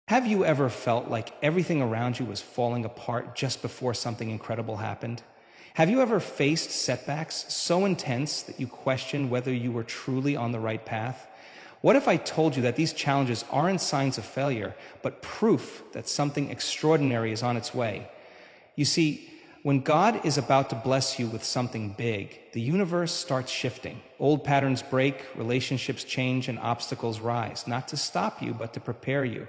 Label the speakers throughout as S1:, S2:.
S1: Have you ever felt like everything around you was falling apart just before something incredible happened? Have you ever faced setbacks so intense that you questioned whether you were truly on the right path? What if I told you that these challenges aren't signs of failure, but proof that something extraordinary is on its way? You see, when God is about to bless you with something big, the universe starts shifting. Old patterns break, relationships change, and obstacles rise, not to stop you, but to prepare you.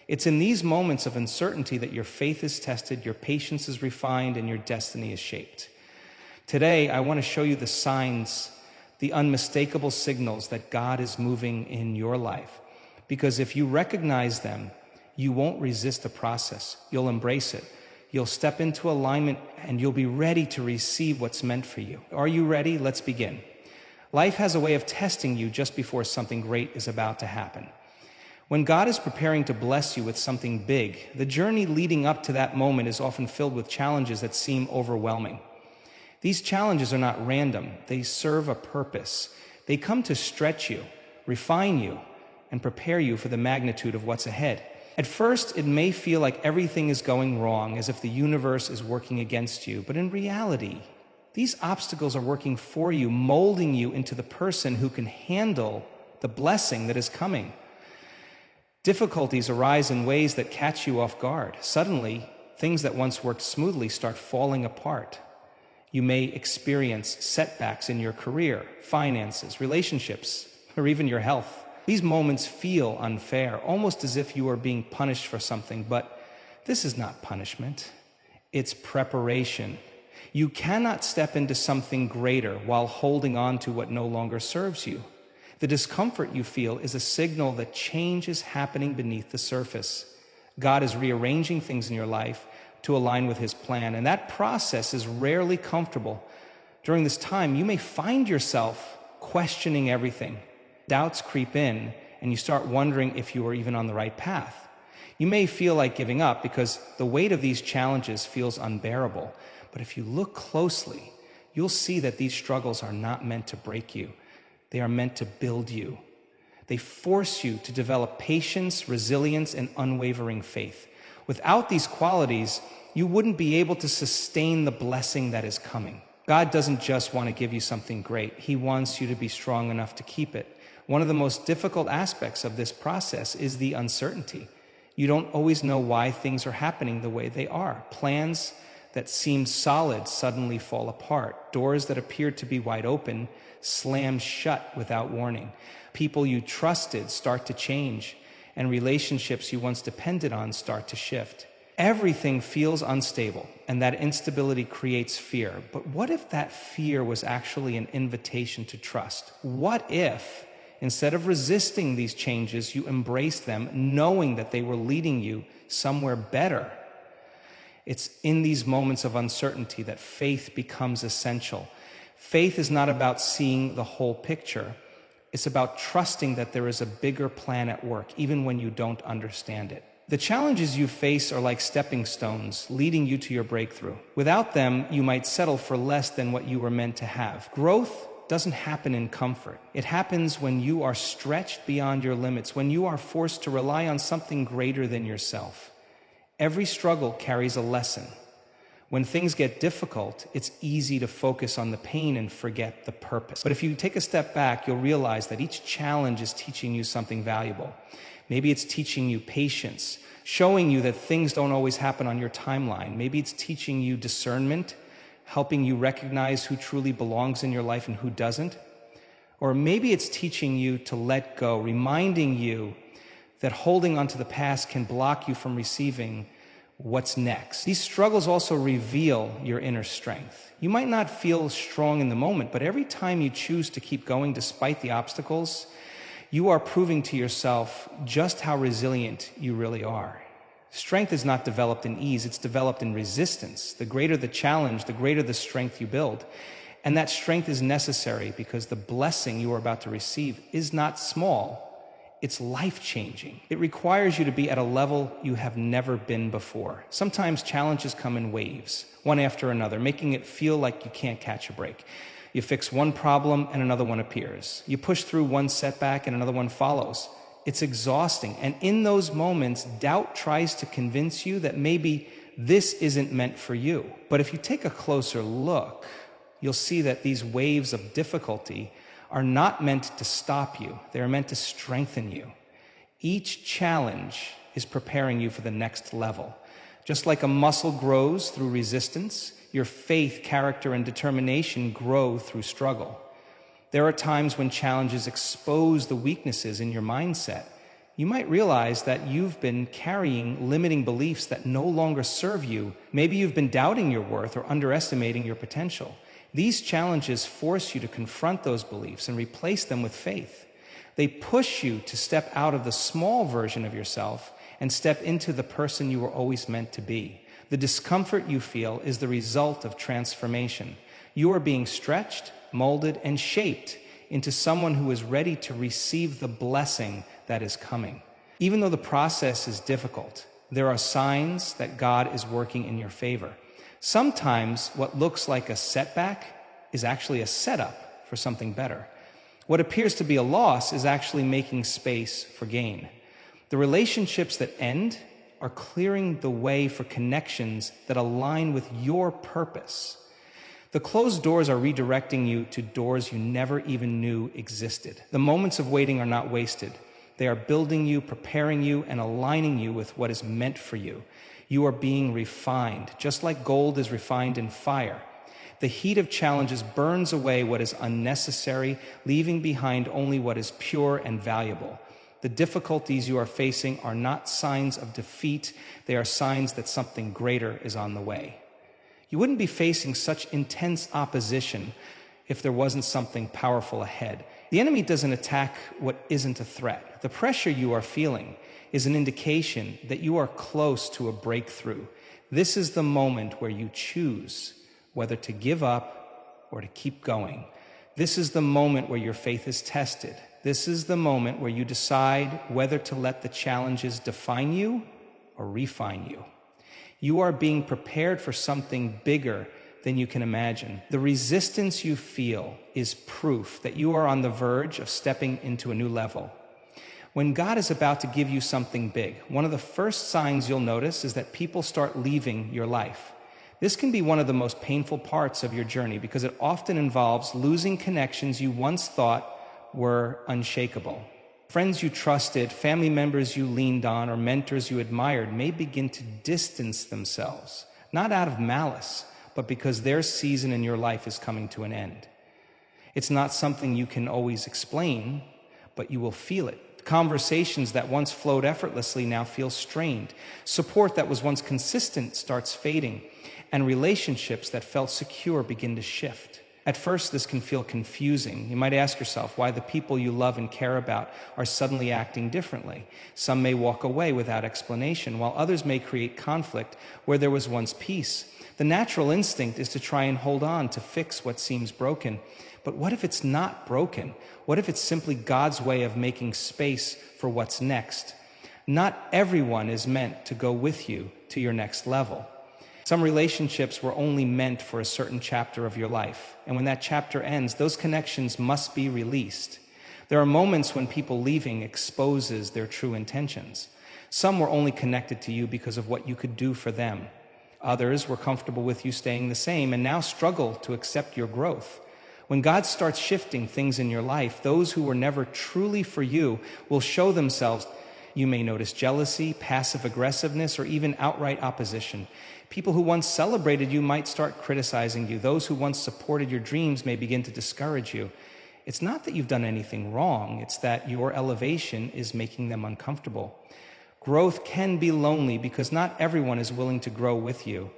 S1: It's in these moments of uncertainty that your faith is tested, your patience is refined, and your destiny is shaped. Today, I want to show you the signs, the unmistakable signals that God is moving in your life. Because if you recognize them, you won't resist the process. You'll embrace it. You'll step into alignment, and you'll be ready to receive what's meant for you. Are you ready? Let's begin. Life has a way of testing you just before something great is about to happen. When God is preparing to bless you with something big, the journey leading up to that moment is often filled with challenges that seem overwhelming. These challenges are not random. They serve a purpose. They come to stretch you, refine you, and prepare you for the magnitude of what's ahead. At first, it may feel like everything is going wrong, as if the universe is working against you. But in reality, these obstacles are working for you, molding you into the person who can handle the blessing that is coming. Difficulties arise in ways that catch you off guard. Suddenly, things that once worked smoothly start falling apart. You may experience setbacks in your career, finances, relationships, or even your health. These moments feel unfair, almost as if you are being punished for something, but this is not punishment. It's preparation. You cannot step into something greater while holding on to what no longer serves you. The discomfort you feel is a signal that change is happening beneath the surface. God is rearranging things in your life to align with His plan, and that process is rarely comfortable. During this time, you may find yourself questioning everything. Doubts creep in, and you start wondering if you are even on the right path. You may feel like giving up because the weight of these challenges feels unbearable. But if you look closely, you'll see that these struggles are not meant to break you. They are meant to build you. They force you to develop patience, resilience, and unwavering faith. Without these qualities, you wouldn't be able to sustain the blessing that is coming. God doesn't just want to give you something great. He wants you to be strong enough to keep it. One of the most difficult aspects of this process is the uncertainty. You don't always know why things are happening the way they are. Plans that seem solid suddenly fall apart. Doors that appeared to be wide open slam shut without warning. People you trusted start to change, and relationships you once depended on start to shift. Everything feels unstable, and that instability creates fear. But what if that fear was actually an invitation to trust? What if, instead of resisting these changes, you embraced them, knowing that they were leading you somewhere better? It's in these moments of uncertainty that faith becomes essential. Faith is not about seeing the whole picture. It's about trusting that there is a bigger plan at work, even when you don't understand it. The challenges you face are like stepping stones, leading you to your breakthrough. Without them, you might settle for less than what you were meant to have. Growth doesn't happen in comfort. It happens when you are stretched beyond your limits, when you are forced to rely on something greater than yourself. Every struggle carries a lesson. When things get difficult, it's easy to focus on the pain and forget the purpose. But if you take a step back, you'll realize that each challenge is teaching you something valuable. Maybe it's teaching you patience, showing you that things don't always happen on your timeline. Maybe it's teaching you discernment, helping you recognize who truly belongs in your life and who doesn't. Or maybe it's teaching you to let go, reminding you that holding onto the past can block you from receiving what's next. These struggles also reveal your inner strength. You might not feel strong in the moment, but every time you choose to keep going despite the obstacles, you are proving to yourself just how resilient you really are. Strength is not developed in ease, it's developed in resistance. The greater the challenge, the greater the strength you build. And that strength is necessary because the blessing you are about to receive is not small. It's life-changing. It requires you to be at a level you have never been before. Sometimes challenges come in waves, one after another, making it feel like you can't catch a break. You fix one problem and another one appears. You push through one setback and another one follows. It's exhausting. And in those moments, doubt tries to convince you that maybe this isn't meant for you. But if you take a closer look, you'll see that these waves of difficulty are not meant to stop you. They are meant to strengthen you. Each challenge is preparing you for the next level. Just like a muscle grows through resistance, your faith, character, and determination grow through struggle. There are times when challenges expose the weaknesses in your mindset. You might realize that you've been carrying limiting beliefs that no longer serve you. Maybe you've been doubting your worth or underestimating your potential. These challenges force you to confront those beliefs and replace them with faith. They push you to step out of the small version of yourself and step into the person you were always meant to be. The discomfort you feel is the result of transformation. You are being stretched, molded, and shaped into someone who is ready to receive the blessing that is coming. Even though the process is difficult, there are signs that God is working in your favor. Sometimes what looks like a setback is actually a setup for something better. What appears to be a loss is actually making space for gain. The relationships that end are clearing the way for connections that align with your purpose. The closed doors are redirecting you to doors you never even knew existed. The moments of waiting are not wasted. They are building you, preparing you, and aligning you with what is meant for you. You are being refined, just like gold is refined in fire. The heat of challenges burns away what is unnecessary, leaving behind only what is pure and valuable. The difficulties you are facing are not signs of defeat. They are signs that something greater is on the way. You wouldn't be facing such intense opposition if there wasn't something powerful ahead. The enemy doesn't attack what isn't a threat. The pressure you are feeling is an indication that you are close to a breakthrough. This is the moment where you choose whether to give up or to keep going. This is the moment where your faith is tested. This is the moment where you decide whether to let the challenges define you or refine you. You are being prepared for something bigger than you can imagine. The resistance you feel is proof that you are on the verge of stepping into a new level. When God is about to give you something big, one of the first signs you'll notice is that people start leaving your life. This can be one of the most painful parts of your journey because it often involves losing connections you once thought were unshakable. Friends you trusted, family members you leaned on, or mentors you admired may begin to distance themselves, not out of malice, but because their season in your life is coming to an end. It's not something you can always explain, but you will feel it. Conversations that once flowed effortlessly now feel strained. Support that was once consistent starts fading, and relationships that felt secure begin to shift. At first, this can feel confusing. You might ask yourself why the people you love and care about are suddenly acting differently. Some may walk away without explanation, while others may create conflict where there was once peace. The natural instinct is to try and hold on to fix what seems broken. But what if it's not broken? What if it's simply God's way of making space for what's next? Not everyone is meant to go with you to your next level. Some relationships were only meant for a certain chapter of your life, and when that chapter ends, those connections must be released. There are moments when people leaving exposes their true intentions. Some were only connected to you because of what you could do for them. Others were comfortable with you staying the same and now struggle to accept your growth. When God starts shifting things in your life, those who were never truly for you will show themselves. You may notice jealousy, passive aggressiveness, or even outright opposition. People who once celebrated you might start criticizing you. Those who once supported your dreams may begin to discourage you. It's not that you've done anything wrong, it's that your elevation is making them uncomfortable. Growth can be lonely because not everyone is willing to grow with you.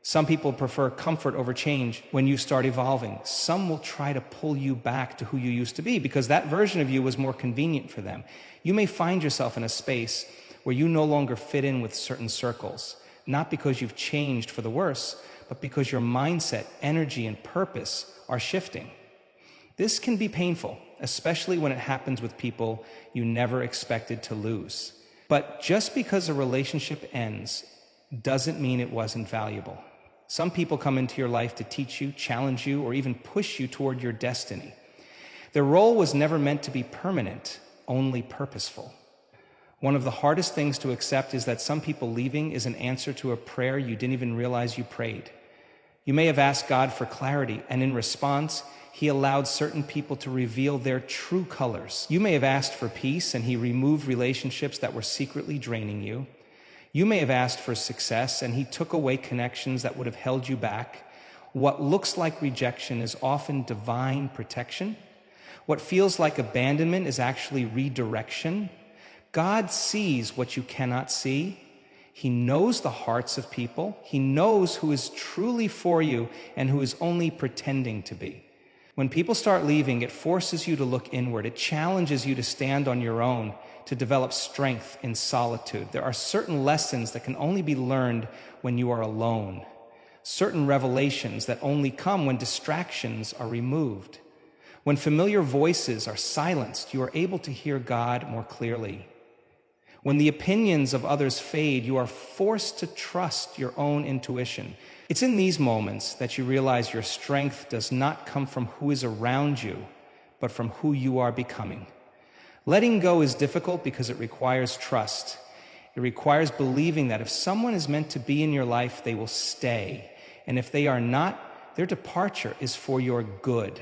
S1: Some people prefer comfort over change when you start evolving. Some will try to pull you back to who you used to be because that version of you was more convenient for them. You may find yourself in a space where you no longer fit in with certain circles, not because you've changed for the worse, but because your mindset, energy, and purpose are shifting. This can be painful, especially when it happens with people you never expected to lose. But just because a relationship ends doesn't mean it wasn't valuable. Some people come into your life to teach you, challenge you, or even push you toward your destiny. Their role was never meant to be permanent, only purposeful. One of the hardest things to accept is that some people leaving is an answer to a prayer you didn't even realize you prayed. You may have asked God for clarity, and in response, He allowed certain people to reveal their true colors. You may have asked for peace, and He removed relationships that were secretly draining you. You may have asked for success, and He took away connections that would have held you back. What looks like rejection is often divine protection. What feels like abandonment is actually redirection. God sees what you cannot see. He knows the hearts of people. He knows who is truly for you and who is only pretending to be. When people start leaving, it forces you to look inward. It challenges you to stand on your own, to develop strength in solitude. There are certain lessons that can only be learned when you are alone. Certain revelations that only come when distractions are removed. When familiar voices are silenced, you are able to hear God more clearly. When the opinions of others fade, you are forced to trust your own intuition. It's in these moments that you realize your strength does not come from who is around you, but from who you are becoming. Letting go is difficult because it requires trust. It requires believing that if someone is meant to be in your life, they will stay. And if they are not, their departure is for your good.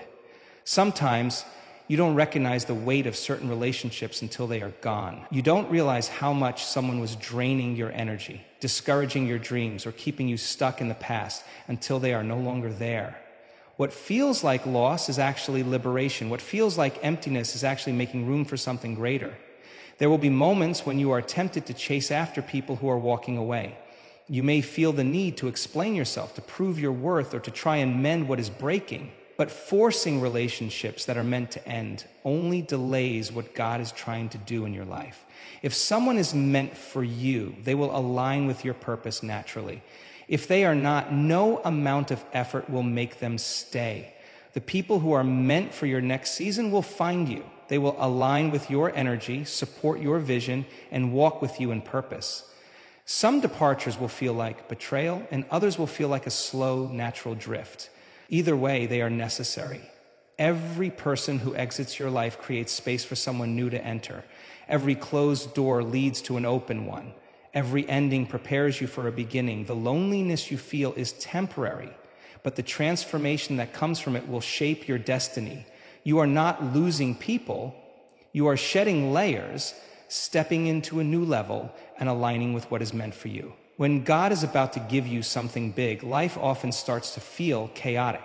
S1: Sometimes you don't recognize the weight of certain relationships until they are gone. You don't realize how much someone was draining your energy, discouraging your dreams, or keeping you stuck in the past until they are no longer there. What feels like loss is actually liberation. What feels like emptiness is actually making room for something greater. There will be moments when you are tempted to chase after people who are walking away. You may feel the need to explain yourself, to prove your worth, or to try and mend what is breaking. But forcing relationships that are meant to end only delays what God is trying to do in your life. If someone is meant for you, they will align with your purpose naturally. If they are not, no amount of effort will make them stay. The people who are meant for your next season will find you. They will align with your energy, support your vision, and walk with you in purpose. Some departures will feel like betrayal, and others will feel like a slow, natural drift. Either way, they are necessary. Every person who exits your life creates space for someone new to enter. Every closed door leads to an open one. Every ending prepares you for a beginning. The loneliness you feel is temporary, but the transformation that comes from it will shape your destiny. You are not losing people. You are shedding layers, stepping into a new level, and aligning with what is meant for you. When God is about to give you something big, life often starts to feel chaotic.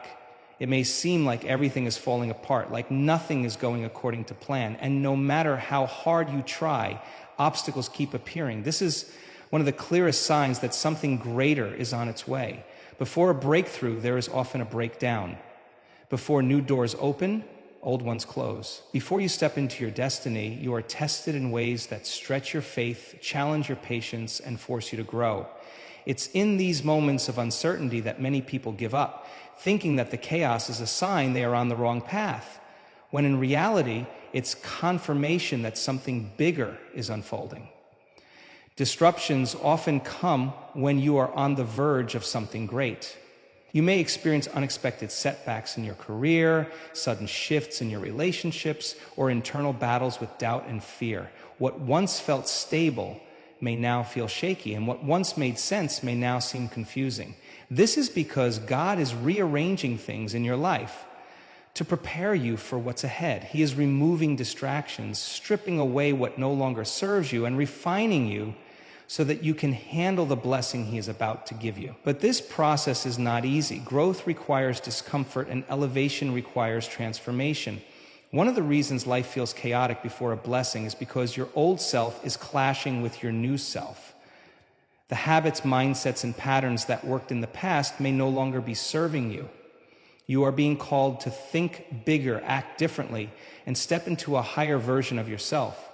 S1: It may seem like everything is falling apart, like nothing is going according to plan. And no matter how hard you try, obstacles keep appearing. This is one of the clearest signs that something greater is on its way. Before a breakthrough, there is often a breakdown. Before new doors open, old ones close. Before you step into your destiny, you are tested in ways that stretch your faith, challenge your patience, and force you to grow. It's in these moments of uncertainty that many people give up, thinking that the chaos is a sign they are on the wrong path, when in reality, it's confirmation that something bigger is unfolding. Disruptions often come when you are on the verge of something great. You may experience unexpected setbacks in your career, sudden shifts in your relationships, or internal battles with doubt and fear. What once felt stable may now feel shaky, and what once made sense may now seem confusing. This is because God is rearranging things in your life to prepare you for what's ahead. He is removing distractions, stripping away what no longer serves you, and refining you so that you can handle the blessing He is about to give you. But this process is not easy. Growth requires discomfort, and elevation requires transformation. One of the reasons life feels chaotic before a blessing is because your old self is clashing with your new self. The habits, mindsets, and patterns that worked in the past may no longer be serving you. You are being called to think bigger, act differently, and step into a higher version of yourself.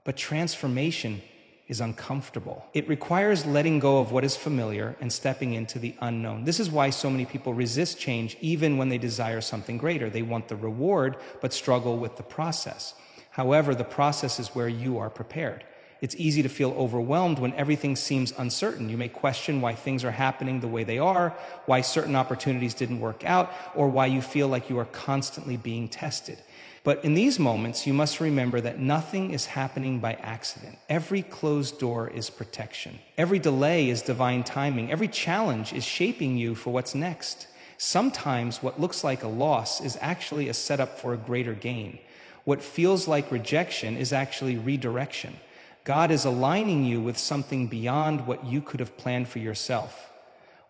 S1: But transformation is uncomfortable. It requires letting go of what is familiar and stepping into the unknown. This is why so many people resist change even when they desire something greater. They want the reward, but struggle with the process. However, the process is where you are prepared. It's easy to feel overwhelmed when everything seems uncertain. You may question why things are happening the way they are, why certain opportunities didn't work out, or why you feel like you are constantly being tested. But in these moments, you must remember that nothing is happening by accident. Every closed door is protection. Every delay is divine timing. Every challenge is shaping you for what's next. Sometimes what looks like a loss is actually a setup for a greater gain. What feels like rejection is actually redirection. God is aligning you with something beyond what you could have planned for yourself.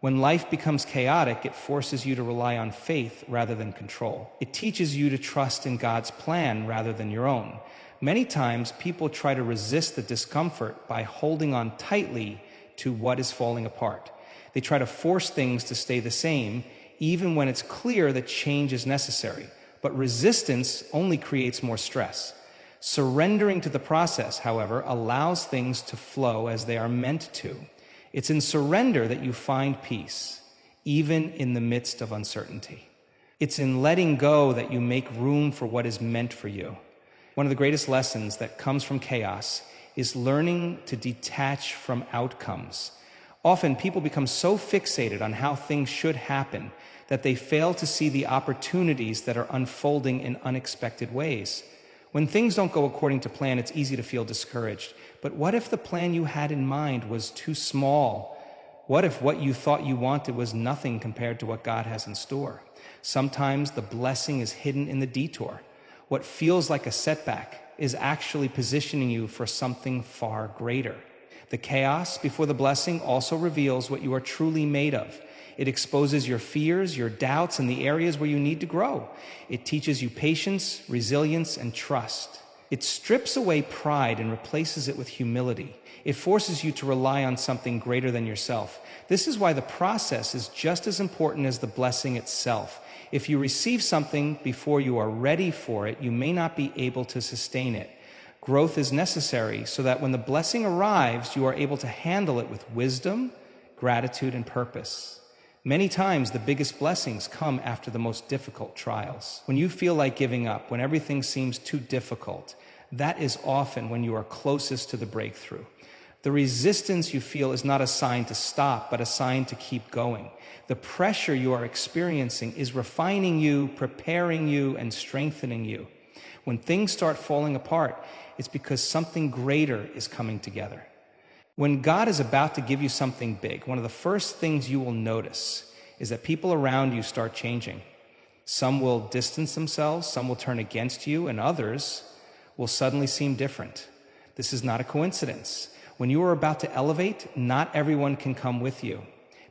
S1: When life becomes chaotic, it forces you to rely on faith rather than control. It teaches you to trust in God's plan rather than your own. Many times, people try to resist the discomfort by holding on tightly to what is falling apart. They try to force things to stay the same, even when it's clear that change is necessary. But resistance only creates more stress. Surrendering to the process, however, allows things to flow as they are meant to. It's in surrender that you find peace, even in the midst of uncertainty. It's in letting go that you make room for what is meant for you. One of the greatest lessons that comes from chaos is learning to detach from outcomes. Often people become so fixated on how things should happen that they fail to see the opportunities that are unfolding in unexpected ways. When things don't go according to plan, it's easy to feel discouraged. But what if the plan you had in mind was too small? What if what you thought you wanted was nothing compared to what God has in store? Sometimes the blessing is hidden in the detour. What feels like a setback is actually positioning you for something far greater. The chaos before the blessing also reveals what you are truly made of. It exposes your fears, your doubts, and the areas where you need to grow. It teaches you patience, resilience, and trust. It strips away pride and replaces it with humility. It forces you to rely on something greater than yourself. This is why the process is just as important as the blessing itself. If you receive something before you are ready for it, you may not be able to sustain it. Growth is necessary so that when the blessing arrives, you are able to handle it with wisdom, gratitude, and purpose. Many times, the biggest blessings come after the most difficult trials. When you feel like giving up, when everything seems too difficult, that is often when you are closest to the breakthrough. The resistance you feel is not a sign to stop, but a sign to keep going. The pressure you are experiencing is refining you, preparing you, and strengthening you. When things start falling apart, it's because something greater is coming together. When God is about to give you something big, one of the first things you will notice is that people around you start changing. Some will distance themselves, some will turn against you, and others will suddenly seem different. This is not a coincidence. When you are about to elevate, not everyone can come with you.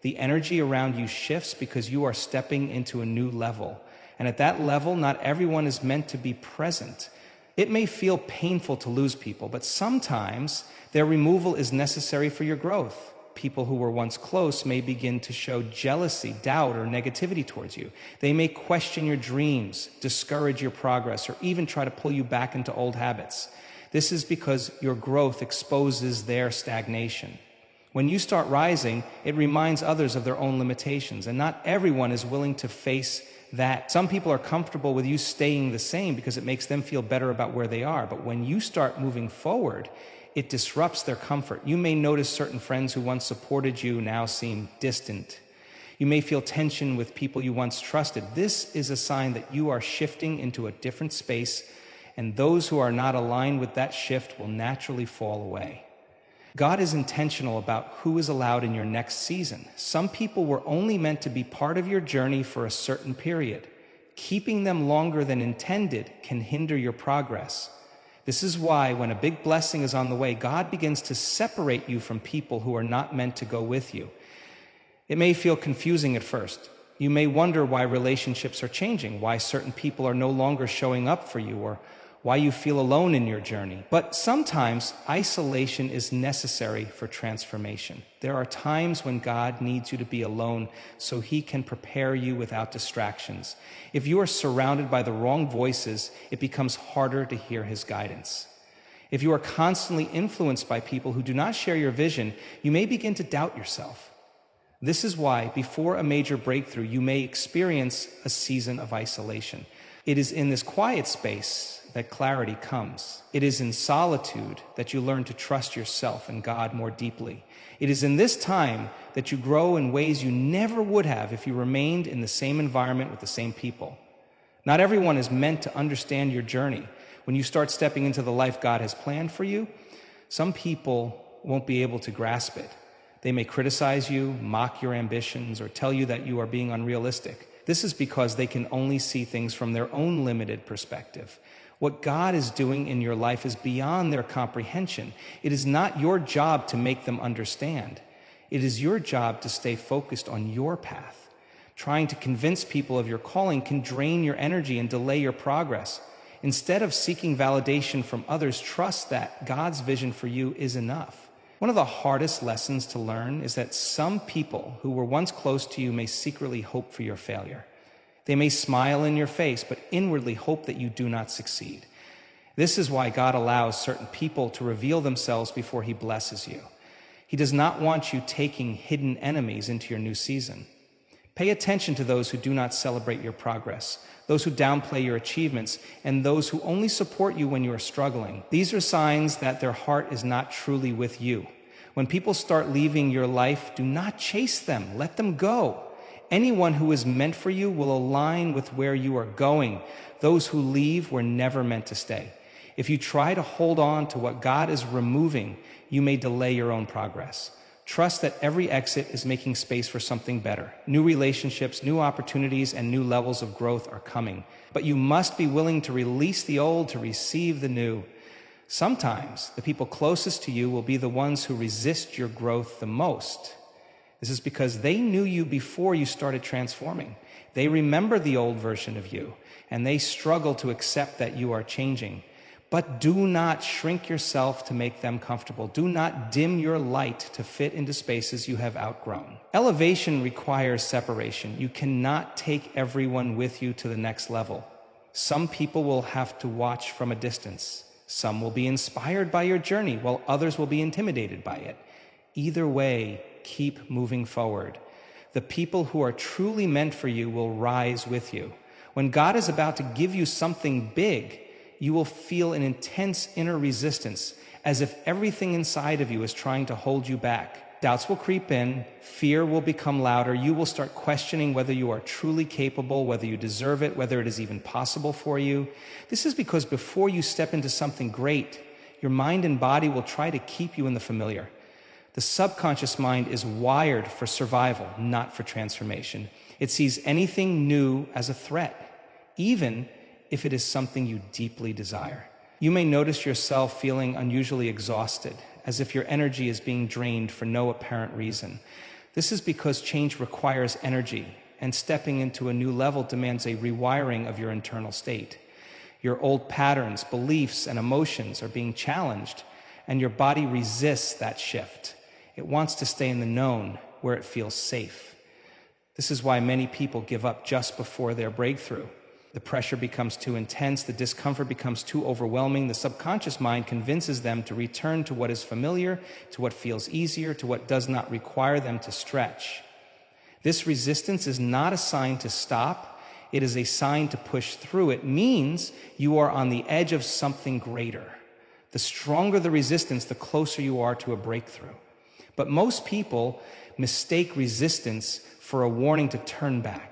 S1: The energy around you shifts because you are stepping into a new level. And at that level, not everyone is meant to be present. It may feel painful to lose people, but sometimes their removal is necessary for your growth. People who were once close may begin to show jealousy, doubt, or negativity towards you. They may question your dreams, discourage your progress, or even try to pull you back into old habits. This is because your growth exposes their stagnation. When you start rising, it reminds others of their own limitations, and not everyone is willing to face that. Some people are comfortable with you staying the same because it makes them feel better about where they are. But when you start moving forward, it disrupts their comfort. You may notice certain friends who once supported you now seem distant. You may feel tension with people you once trusted. This is a sign that you are shifting into a different space, and those who are not aligned with that shift will naturally fall away. God is intentional about who is allowed in your next season. Some people were only meant to be part of your journey for a certain period. Keeping them longer than intended can hinder your progress. This is why when a big blessing is on the way, God begins to separate you from people who are not meant to go with you. It may feel confusing at first. You may wonder why relationships are changing, why certain people are no longer showing up for you, or why you feel alone in your journey. But sometimes isolation is necessary for transformation. There are times when God needs you to be alone so He can prepare you without distractions. If you are surrounded by the wrong voices, it becomes harder to hear His guidance. If you are constantly influenced by people who do not share your vision, you may begin to doubt yourself. This is why, before a major breakthrough, you may experience a season of isolation. It is in this quiet space that clarity comes. It is in solitude that you learn to trust yourself and God more deeply. It is in this time that you grow in ways you never would have if you remained in the same environment with the same people. Not everyone is meant to understand your journey. When you start stepping into the life God has planned for you, some people won't be able to grasp it. They may criticize you, mock your ambitions, or tell you that you are being unrealistic. This is because they can only see things from their own limited perspective. What God is doing in your life is beyond their comprehension. It is not your job to make them understand. It is your job to stay focused on your path. Trying to convince people of your calling can drain your energy and delay your progress. Instead of seeking validation from others, trust that God's vision for you is enough. One of the hardest lessons to learn is that some people who were once close to you may secretly hope for your failure. They may smile in your face, but inwardly hope that you do not succeed. This is why God allows certain people to reveal themselves before He blesses you. He does not want you taking hidden enemies into your new season. Pay attention to those who do not celebrate your progress, those who downplay your achievements, and those who only support you when you are struggling. These are signs that their heart is not truly with you. When people start leaving your life, do not chase them. Let them go. Anyone who is meant for you will align with where you are going. Those who leave were never meant to stay. If you try to hold on to what God is removing, you may delay your own progress. Trust that every exit is making space for something better. New relationships, new opportunities, and new levels of growth are coming. But you must be willing to release the old to receive the new. Sometimes the people closest to you will be the ones who resist your growth the most. This is because they knew you before you started transforming. They remember the old version of you, and they struggle to accept that you are changing. But do not shrink yourself to make them comfortable. Do not dim your light to fit into spaces you have outgrown. Elevation requires separation. You cannot take everyone with you to the next level. Some people will have to watch from a distance. Some will be inspired by your journey, while others will be intimidated by it. Either way, keep moving forward. The people who are truly meant for you will rise with you. When God is about to give you something big, you will feel an intense inner resistance, as if everything inside of you is trying to hold you back. Doubts will creep in, fear will become louder, you will start questioning whether you are truly capable, whether you deserve it, whether it is even possible for you. This is because before you step into something great, your mind and body will try to keep you in the familiar. The subconscious mind is wired for survival, not for transformation. It sees anything new as a threat, even if it is something you deeply desire. You may notice yourself feeling unusually exhausted, as if your energy is being drained for no apparent reason. This is because change requires energy, and stepping into a new level demands a rewiring of your internal state. Your old patterns, beliefs, and emotions are being challenged, and your body resists that shift. It wants to stay in the known, where it feels safe. This is why many people give up just before their breakthrough. The pressure becomes too intense, the discomfort becomes too overwhelming, the subconscious mind convinces them to return to what is familiar, to what feels easier, to what does not require them to stretch. This resistance is not a sign to stop, it is a sign to push through. It means you are on the edge of something greater. The stronger the resistance, the closer you are to a breakthrough. But most people mistake resistance for a warning to turn back.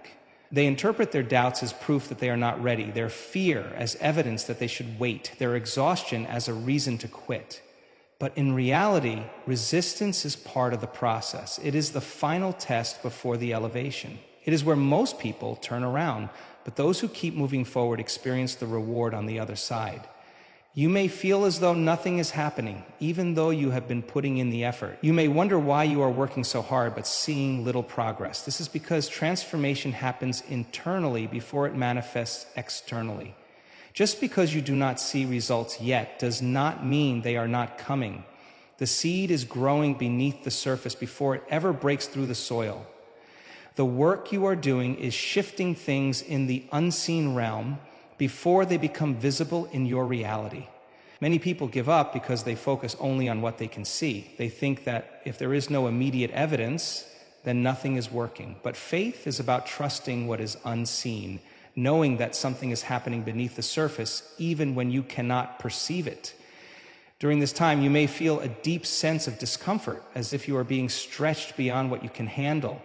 S1: They interpret their doubts as proof that they are not ready, their fear as evidence that they should wait, their exhaustion as a reason to quit. But in reality, resistance is part of the process. It is the final test before the elevation. It is where most people turn around, but those who keep moving forward experience the reward on the other side. You may feel as though nothing is happening, even though you have been putting in the effort. You may wonder why you are working so hard but seeing little progress. This is because transformation happens internally before it manifests externally. Just because you do not see results yet does not mean they are not coming. The seed is growing beneath the surface before it ever breaks through the soil. The work you are doing is shifting things in the unseen realm before they become visible in your reality. Many people give up because they focus only on what they can see. They think that if there is no immediate evidence, then nothing is working. But faith is about trusting what is unseen, knowing that something is happening beneath the surface even when you cannot perceive it. During this time, you may feel a deep sense of discomfort, as if you are being stretched beyond what you can handle.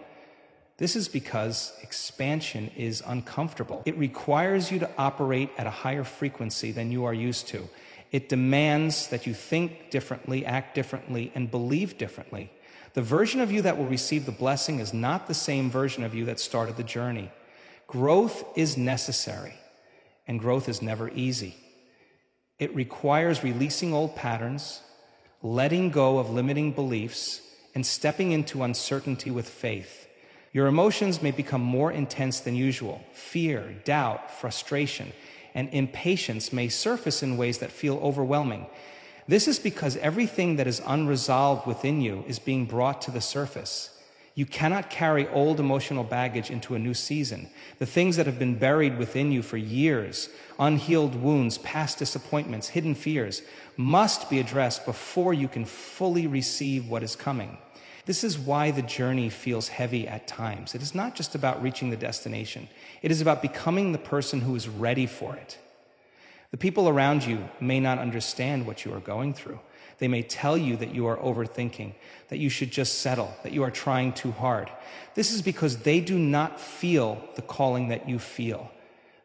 S1: This is because expansion is uncomfortable. It requires you to operate at a higher frequency than you are used to. It demands that you think differently, act differently, and believe differently. The version of you that will receive the blessing is not the same version of you that started the journey. Growth is necessary, and growth is never easy. It requires releasing old patterns, letting go of limiting beliefs, and stepping into uncertainty with faith. Your emotions may become more intense than usual. Fear, doubt, frustration, and impatience may surface in ways that feel overwhelming. This is because everything that is unresolved within you is being brought to the surface. You cannot carry old emotional baggage into a new season. The things that have been buried within you for years, unhealed wounds, past disappointments, hidden fears, must be addressed before you can fully receive what is coming. This is why the journey feels heavy at times. It is not just about reaching the destination. It is about becoming the person who is ready for it. The people around you may not understand what you are going through. They may tell you that you are overthinking, that you should just settle, that you are trying too hard. This is because they do not feel the calling that you feel.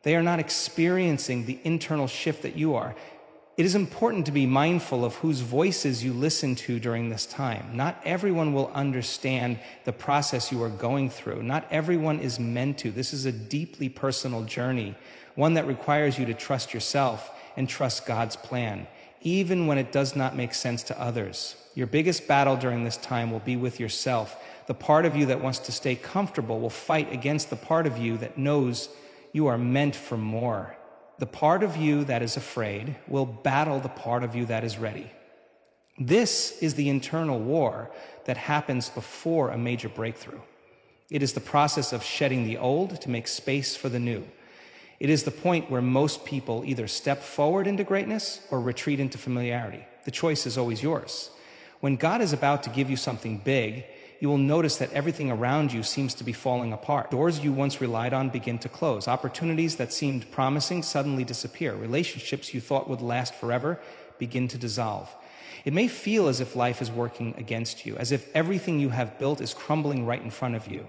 S1: They are not experiencing the internal shift that you are. It is important to be mindful of whose voices you listen to during this time. Not everyone will understand the process you are going through. Not everyone is meant to. This is a deeply personal journey, one that requires you to trust yourself and trust God's plan, even when it does not make sense to others. Your biggest battle during this time will be with yourself. The part of you that wants to stay comfortable will fight against the part of you that knows you are meant for more. The part of you that is afraid will battle the part of you that is ready. This is the internal war that happens before a major breakthrough. It is the process of shedding the old to make space for the new. It is the point where most people either step forward into greatness or retreat into familiarity. The choice is always yours. When God is about to give you something big, you will notice that everything around you seems to be falling apart. Doors you once relied on begin to close. Opportunities that seemed promising suddenly disappear. Relationships you thought would last forever begin to dissolve. It may feel as if life is working against you, as if everything you have built is crumbling right in front of you.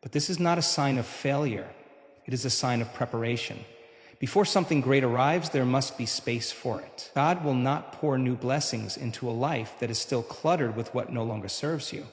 S1: But this is not a sign of failure. It is a sign of preparation. Before something great arrives, there must be space for it. God will not pour new blessings into a life that is still cluttered with what no longer serves you.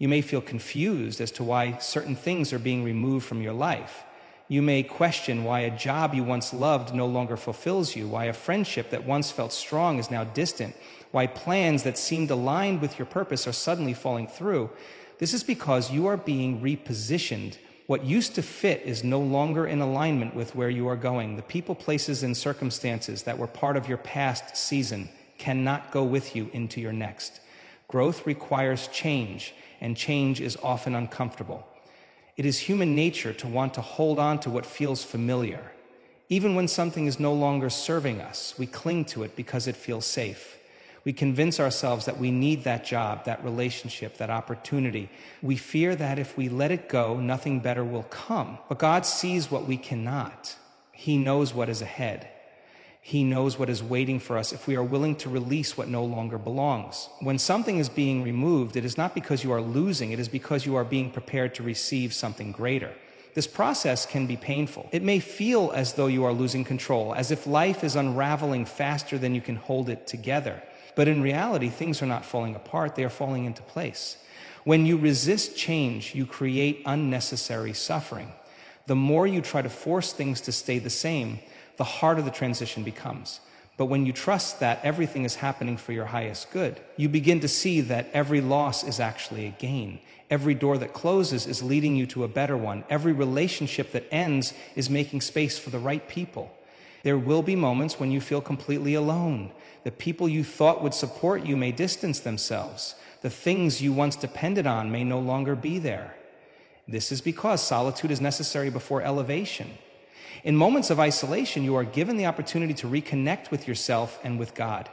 S1: You may feel confused as to why certain things are being removed from your life. You may question why a job you once loved no longer fulfills you, why a friendship that once felt strong is now distant, why plans that seemed aligned with your purpose are suddenly falling through. This is because you are being repositioned. What used to fit is no longer in alignment with where you are going. The people, places, and circumstances that were part of your past season cannot go with you into your next. Growth requires change, and change is often uncomfortable. It is human nature to want to hold on to what feels familiar. Even when something is no longer serving us, we cling to it because it feels safe. We convince ourselves that we need that job, that relationship, that opportunity. We fear that if we let it go, nothing better will come. But God sees what we cannot. He knows what is ahead. He knows what is waiting for us if we are willing to release what no longer belongs. When something is being removed, it is not because you are losing, it is because you are being prepared to receive something greater. This process can be painful. It may feel as though you are losing control, as if life is unraveling faster than you can hold it together. But in reality, things are not falling apart, they are falling into place. When you resist change, you create unnecessary suffering. The more you try to force things to stay the same, the harder the transition becomes. But when you trust that everything is happening for your highest good, you begin to see that every loss is actually a gain. Every door that closes is leading you to a better one. Every relationship that ends is making space for the right people. There will be moments when you feel completely alone. The people you thought would support you may distance themselves. The things you once depended on may no longer be there. This is because solitude is necessary before elevation. In moments of isolation, you are given the opportunity to reconnect with yourself and with God.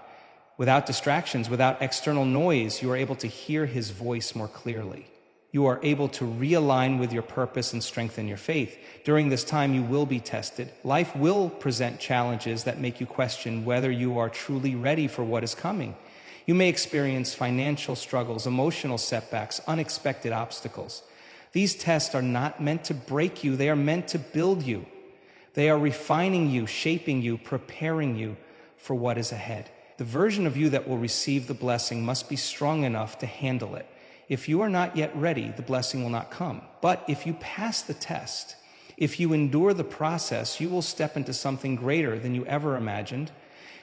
S1: Without distractions, without external noise, you are able to hear His voice more clearly. You are able to realign with your purpose and strengthen your faith. During this time, you will be tested. Life will present challenges that make you question whether you are truly ready for what is coming. You may experience financial struggles, emotional setbacks, unexpected obstacles. These tests are not meant to break you, they are meant to build you. They are refining you, shaping you, preparing you for what is ahead. The version of you that will receive the blessing must be strong enough to handle it. If you are not yet ready, the blessing will not come. But if you pass the test, if you endure the process, you will step into something greater than you ever imagined.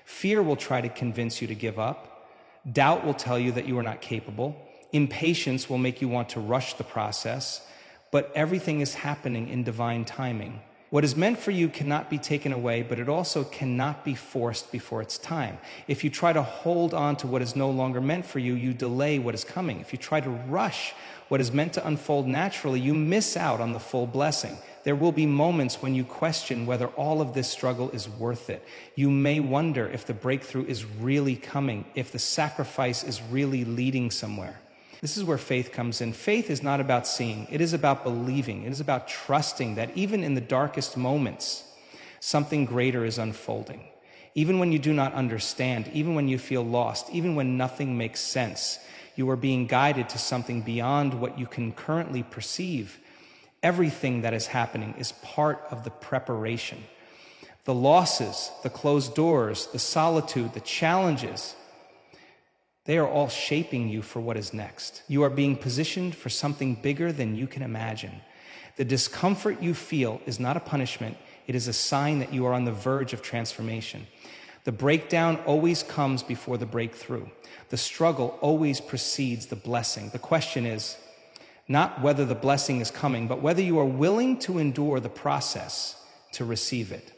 S1: Fear will try to convince you to give up. Doubt will tell you that you are not capable. Impatience will make you want to rush the process. But everything is happening in divine timing. What is meant for you cannot be taken away, but it also cannot be forced before its time. If you try to hold on to what is no longer meant for you, you delay what is coming. If you try to rush what is meant to unfold naturally, you miss out on the full blessing. There will be moments when you question whether all of this struggle is worth it. You may wonder if the breakthrough is really coming, if the sacrifice is really leading somewhere. This is where faith comes in. Faith is not about seeing. It is about believing. It is about trusting that even in the darkest moments, something greater is unfolding. Even when you do not understand, even when you feel lost, even when nothing makes sense, you are being guided to something beyond what you can currently perceive. Everything that is happening is part of the preparation. The losses, the closed doors, the solitude, the challenges, they are all shaping you for what is next. You are being positioned for something bigger than you can imagine. The discomfort you feel is not a punishment. It is a sign that you are on the verge of transformation. The breakdown always comes before the breakthrough. The struggle always precedes the blessing. The question is not whether the blessing is coming, but whether you are willing to endure the process to receive it.